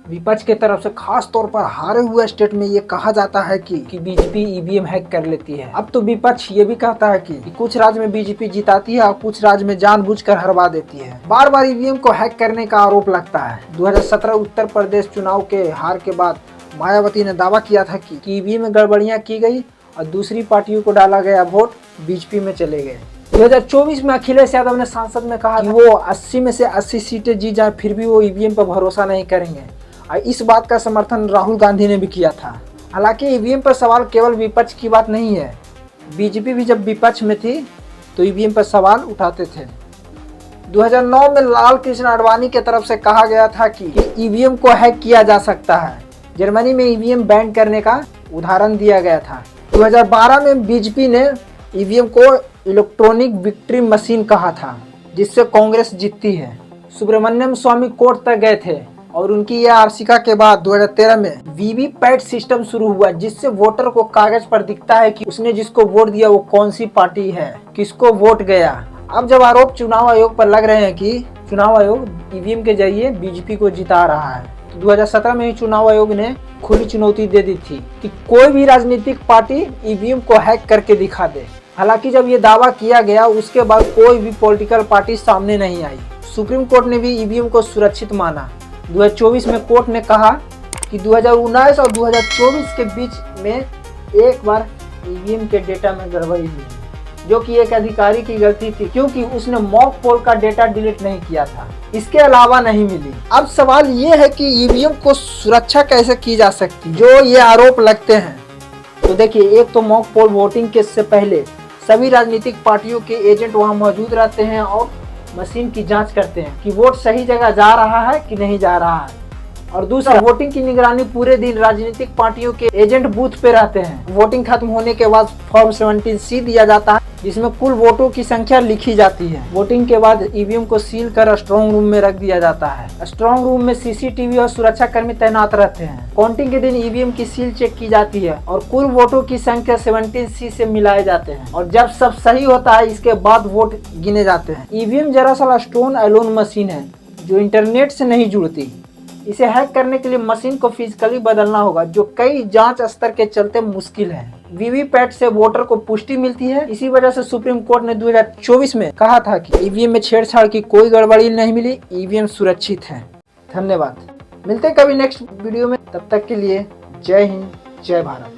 विपक्ष के तरफ से खास तौर पर हारे हुए स्टेट में ये कहा जाता है कि बीजेपी ईवीएम हैक कर लेती है। अब तो विपक्ष ये भी कहता है कि कुछ राज्य में बीजेपी जिताती है और कुछ राज्य में जानबूझकर हरवा देती है। बार बार ईवीएम को हैक करने का आरोप लगता है। 2017 उत्तर प्रदेश चुनाव के हार के बाद मायावती ने दावा किया था कि ईवीएम में गड़बड़ियां की गई और दूसरी पार्टियों को डाला गया वोट बीजेपी में चले गए। 2024 में अखिलेश यादव ने संसद में कहा कि वो 80 में से 80 सीटें जीत जाए फिर भी वो ईवीएम पर भरोसा नहीं करेंगे और इस बात का समर्थन राहुल गांधी ने भी किया था। हालांकि ईवीएम पर सवाल केवल विपक्ष की बात नहीं है। बीजेपी भी जब विपक्ष में थी तो ईवीएम पर सवाल उठाते थे। 2009 में लाल कृष्ण आडवाणी की तरफ से कहा गया था कि ईवीएम को हैक किया जा सकता है। जर्मनी में ईवीएम बैन करने का उदाहरण दिया गया था। 2012 में बीजेपी ने ईवीएम को इलेक्ट्रॉनिक विक्ट्री मशीन कहा था, जिससे कांग्रेस जीतती है। सुब्रमण्यम स्वामी कोर्ट तक गए थे और उनकी यह याचिका के बाद 2013 में वीवीपैट सिस्टम शुरू हुआ, जिससे वोटर को कागज पर दिखता है कि उसने जिसको वोट दिया वो कौन सी पार्टी है, किसको वोट गया। अब जब आरोप चुनाव आयोग पर लग रहे हैं कि चुनाव आयोग ईवीएम के जरिए बीजेपी को जिता रहा है, तो 2017 में ही चुनाव आयोग ने खुली चुनौती दे दी थी कि कोई भी राजनीतिक पार्टी ईवीएम को हैक करके दिखा दे। हालांकि जब ये दावा किया गया उसके बाद कोई भी पॉलिटिकल पार्टी सामने नहीं आई। सुप्रीम कोर्ट ने भी ईवीएम को सुरक्षित माना। 2024 में कोर्ट ने कहा कि 2019 और 2024 के बीच में एक बार ईवीएम के डेटा में गड़बड़ी हुई, जो कि एक अधिकारी की गलती थी क्योंकि उसने मॉक पोल का डेटा डिलीट नहीं किया था। इसके अलावा नहीं मिली। अब सवाल ये है कि ईवीएम को सुरक्षा कैसे की जा सकती है, जो ये आरोप लगते हैं। तो देखिए, एक तो मॉक पोल वोटिंग के से पहले सभी राजनीतिक पार्टियों के एजेंट वहां मौजूद रहते हैं और मशीन की जांच करते हैं कि वोट सही जगह जा रहा है कि नहीं जा रहा है। और दूसरा, वोटिंग की निगरानी पूरे दिन राजनीतिक पार्टियों के एजेंट बूथ पे रहते हैं। वोटिंग खत्म होने के बाद फॉर्म 17C दिया जाता है, जिसमें कुल वोटों की संख्या लिखी जाती है। वोटिंग के बाद ईवीएम को सील कर स्ट्रांग रूम में रख दिया जाता है। स्ट्रांग रूम में सीसीटीवी और सुरक्षा कर्मी तैनात रहते हैं। काउंटिंग के दिन ईवीएम की सील चेक की जाती है और कुल वोटों की संख्या 17C से मिलाए जाते हैं और जब सब सही होता है इसके बाद वोट गिने जाते हैं। ईवीएम दरअसल स्टोन अलोन मशीन है जो इंटरनेट से नहीं जुड़ती। इसे हैक करने के लिए मशीन को फिजिकली बदलना होगा, जो कई जांच स्तर के चलते मुश्किल है। वीवीपैट से वोटर को पुष्टि मिलती है। इसी वजह से सुप्रीम कोर्ट ने 2024 में कहा था कि ईवीएम में छेड़छाड़ की कोई गड़बड़ी नहीं मिली, ईवीएम सुरक्षित है। धन्यवाद। मिलते हैं कभी नेक्स्ट वीडियो में, तब तक के लिए जय हिंद, जय भारत।